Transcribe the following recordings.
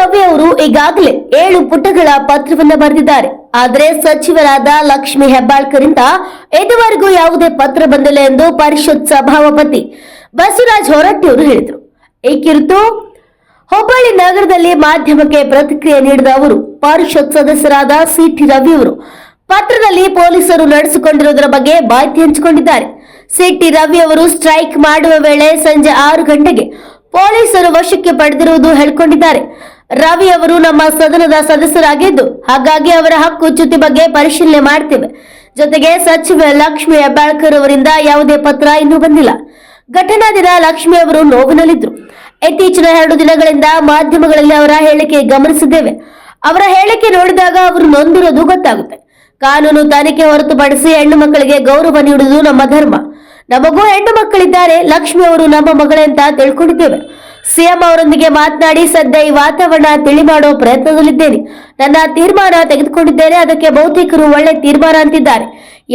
ರವಿ ಅವರು ಈಗಾಗಲೇ 7 ಪುಟಗಳ ಪತ್ರವನ್ನ ಬರೆದಿದ್ದಾರೆ. ಆದರೆ ಸಚಿವರಾದ ಲಕ್ಷ್ಮೀ ಹೆಬ್ಬಾಳ್ಕರಿಂದ ಇದುವರೆಗೂ ಯಾವುದೇ ಪತ್ರ ಬಂದಿಲ್ಲ ಎಂದು ಪರಿಷತ್ ಸಭಾಪತಿ ಬಸವರಾಜ ಹೊರಟ್ಟಿ ಅವರು ಹೇಳಿದರು. ಈ ಕುರಿತು ಹುಬ್ಬಳ್ಳಿ ನಗರದಲ್ಲಿ ಮಾಧ್ಯಮಕ್ಕೆ ಪ್ರತಿಕ್ರಿಯೆ ನೀಡಿದ ಅವರು, ಪರಿಷತ್ ಸದಸ್ಯರಾದ ಸಿಟಿ ರವಿ ಅವರು ಪತ್ರದಲ್ಲಿ ಪೊಲೀಸರು ನಡೆಸಿಕೊಂಡಿರುವುದರ ಬಗ್ಗೆ ಮಾಹಿತಿ ಹಂಚಿಕೊಂಡಿದ್ದಾರೆ. ಸಿಟಿ ರವಿ ಅವರು ಸ್ಟ್ರೈಕ್ ಮಾಡುವ ವೇಳೆ ಸಂಜೆ 6 ಗಂಟೆಗೆ ಪೊಲೀಸರು ವಶಕ್ಕೆ ಪಡೆದಿರುವುದು ಹೇಳಿಕೊಂಡಿದ್ದಾರೆ. ರವಿ ಅವರು ನಮ್ಮ ಸದನದ ಸದಸ್ಯರಾಗಿದ್ದು, ಹಾಗಾಗಿ ಅವರ ಹಕ್ಕುಚ್ಯುತಿ ಬಗ್ಗೆ ಪರಿಶೀಲನೆ ಮಾಡ್ತೇವೆ. ಜೊತೆಗೆ ಸಚಿವ ಲಕ್ಷ್ಮೀ ಹೆಬ್ಬಾಳ್ಕರ್ ಅವರಿಂದ ಯಾವುದೇ ಪತ್ರ ಇನ್ನೂ ಬಂದಿಲ್ಲ. ಘಟನಾ ದಿನ ಲಕ್ಷ್ಮಿ ಅವರು ನೋವಿನಲ್ಲಿದ್ದರು. ಇತ್ತೀಚಿನ 2 ದಿನಗಳಿಂದ ಮಾಧ್ಯಮಗಳಲ್ಲಿ ಅವರ ಹೇಳಿಕೆ ಗಮನಿಸಿದ್ದೇವೆ. ಅವರ ಹೇಳಿಕೆ ನೋಡಿದಾಗ ಅವರು ನೊಂದಿರೋದು ಗೊತ್ತಾಗುತ್ತೆ. ಕಾನೂನು ತನಿಖೆ ಹೊರತುಪಡಿಸಿ ಹೆಣ್ಣು ಮಕ್ಕಳಿಗೆ ಗೌರವ ನೀಡುವುದು ನಮ್ಮ ಧರ್ಮ. ನಮಗೂ ಹೆಣ್ಣು ಮಕ್ಕಳಿದ್ದಾರೆ. ಲಕ್ಷ್ಮಿ ಅವರು ನಮ್ಮ ಮಗಳೇ ಅಂತ ತಿಳ್ಕೊಂಡಿದ್ದೇವೆ. ಸಿಎಂ ಅವರೊಂದಿಗೆ ಮಾತನಾಡಿ ಸದ್ಯ ಈ ವಾತಾವರಣ ತಿಳಿ ಮಾಡೋ ಪ್ರಯತ್ನದಲ್ಲಿದ್ದೇನೆ. ನನ್ನ ತೀರ್ಮಾನ ತೆಗೆದುಕೊಂಡಿದ್ದೇನೆ. ಅದಕ್ಕೆ ಬಹುತೇಕರು ಒಳ್ಳೆ ತೀರ್ಮಾನ ಅಂತಿದ್ದಾರೆ.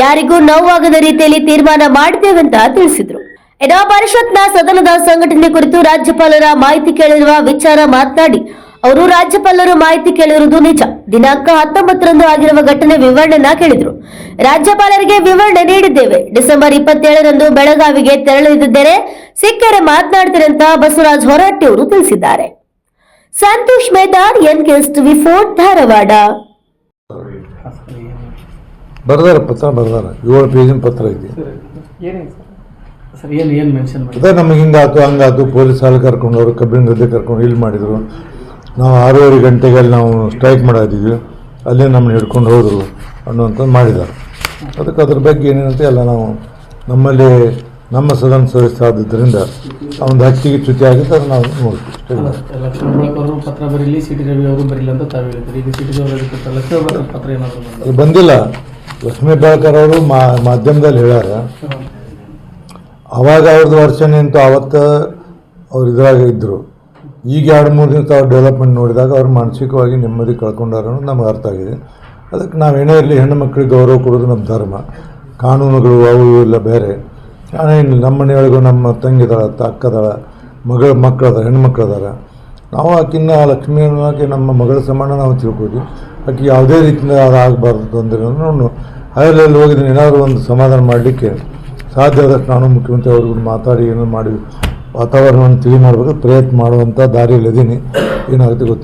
ಯಾರಿಗೂ ನೋವಾಗದ ರೀತಿಯಲ್ಲಿ ತೀರ್ಮಾನ ಮಾಡಿದ್ದೇವೆ ಅಂತ ತಿಳಿಸಿದ್ರು. ಇನ್ನು ಪರಿಷತ್ನ ಸದನದ ಸಂಘಟನೆ ಕುರಿತು ರಾಜ್ಯಪಾಲರ ಮಾಹಿತಿ ಕೇಳಿರುವ ವಿಚಾರ ಮಾತನಾಡಿ ಅವರು ರಾಜ್ಯಪಾಲರು ಮಾಹಿತಿ ಕೇಳಿರುವುದು ನಿಜ. ದಿನಾಂಕ 19ರಂದು ಆಗಿರುವ ಘಟನೆ ವಿವರಣೆಯನ್ನ ಕೇಳಿದ್ರು. ರಾಜ್ಯಪಾಲರಿಗೆ ವಿವರಣೆ ನೀಡಿದ್ದೇವೆ. ಡಿಸೆಂಬರ್ 27ರಂದು ಬೆಳಗಾವಿಗೆ ತೆರಳಲಿದ್ದೇನೆ. ಸಿಕ್ಕರೆ ಮಾತನಾಡ್ತಾರೆ ಅಂತ ಬಸವರಾಜ ಹೊರಟ್ಟಿ ಅವರು ತಿಳಿಸಿದ್ದಾರೆ. ಸಂತೋಷ್ ಮೇದಾರ್, NKSTV 4 ಧಾರವಾಡ. ಬರ್ದಾರ ಪತ್ರ ಬರ್ದಾರ 7 ಪೇಜಿನ ಪತ್ರ ಐತಿ. ಅದೇ ನಮಗೆ ಹಿಂಗಾತು ಹಂಗಾತು, ಪೊಲೀಸ್ ಹಾಲು ಕರ್ಕೊಂಡವರು ಕಬ್ಬಿನ ಗದ್ದೆ ಕರ್ಕೊಂಡು ಇಲ್ಲಿ ಮಾಡಿದರು. ನಾವು 6:30 ಗಂಟೆಗೆ ಅಲ್ಲಿ ನಾವು ಸ್ಟ್ರೈಕ್ ಮಾಡಿದ್ದೀವಿ, ಅಲ್ಲೇ ನಮ್ಮನ್ನ ಹಿಡ್ಕೊಂಡು ಹೋದರು ಅನ್ನುವಂಥದ್ದು ಮಾಡಿದ್ದಾರೆ. ಅದಕ್ಕೆ ಅದ್ರ ಬಗ್ಗೆ ಏನೇನಂತೆ ಎಲ್ಲ ನಾವು ನಮ್ಮಲ್ಲಿ ನಮ್ಮ ಸದನ ಸದಸ್ಯ ಆದದ್ದರಿಂದ ಒಂದು ಹಕ್ಕಿಗೆ ಚ್ಯುತಿ ಆಗಿದ್ದು ಅದು ನಾವು ನೋಡ್ತೀವಿ. ಪತ್ರ ಬರೀಲಿ, ಸಿಟಿ ರವಿ ಅವರು ಬರೀಲ್ಲ ಅಂತ ತಾವು ಹೇಳಿದ್ರು. ಈಗ ಸಿಟಿ ರವಿ ಪತ್ರ ಏನಾದರೂ ಬಂದಿಲ್ಲ. ಲಕ್ಷ್ಮೀ ಹೆಬ್ಬಾಳ್ಕರ್ ಅವರು ಮಾಧ್ಯಮದಲ್ಲಿ ಹೇಳ್ಯಾರ. ಅವಾಗ ಅವ್ರದ್ದು ವರ್ಷನೇ ಅಂತೂ ಅವತ್ತು ಅವ್ರು ಇದ್ರಾಗ ಇದ್ದರು. ಈಗ 2-3 ದಿನ ಅವ್ರು ಡೆವಲಪ್ಮೆಂಟ್ ನೋಡಿದಾಗ ಅವ್ರು ಮಾನಸಿಕವಾಗಿ ನೆಮ್ಮದಿ ಕಳ್ಕೊಂಡಾರ ಅನ್ನೋದು ನಮಗೆ ಅರ್ಥ ಆಗಿದೆ. ಅದಕ್ಕೆ ನಾವೇನೇ ಇರಲಿ ಹೆಣ್ಣು ಮಕ್ಕಳಿಗೆ ಗೌರವ ಕೊಡೋದು ನಮ್ಮ ಧರ್ಮ. ಕಾನೂನುಗಳು ಅವು ಇಲ್ಲ ಬೇರೆ ಏನಿಲ್ಲ. ನಮ್ಮ ಮನೆಯೊಳಗೂ ನಮ್ಮ ತಂಗಿದಾಳ, ಅಕ್ಕದಾಳ, ಮಕ್ಕಳದಾರ, ಹೆಣ್ಮಕ್ಳದಾರ. ನಾವು ಆಕಿನ್ನ ಲಕ್ಷ್ಮೀ ಅನ್ನೋಕೆ ನಮ್ಮ ಮಗಳ ಸಮಾನ ನಾವು ತಿಳ್ಕೊತೀವಿ. ಆಕೆ ಯಾವುದೇ ರೀತಿಯಿಂದ ಅದಾಗಬಾರ್ದು ತೊಂದರೆ ನಾನು ಹೈಯರ್ ಲೆವೆಲ್ ಹೋಗಿದ್ದೀನಿ. ಏನಾದರೂ ಒಂದು ಸಮಾಧಾನ ಮಾಡಲಿಕ್ಕೆ ಸಾಧ್ಯ ಆದಷ್ಟು ನಾನು ಮುಖ್ಯಮಂತ್ರಿ ಅವ್ರಿಗೂ ಮಾತಾಡಿ ಏನೋ ಮಾಡಿ ವಾತಾವರಣವನ್ನು ತಿಳಿ ಮಾಡಬೇಕು ಪ್ರಯತ್ನ ಮಾಡುವಂಥ ದಾರಿಯಲ್ಲಿದ್ದೀನಿ. ಏನಾಗುತ್ತೆ ಗೊತ್ತಿಲ್ಲ.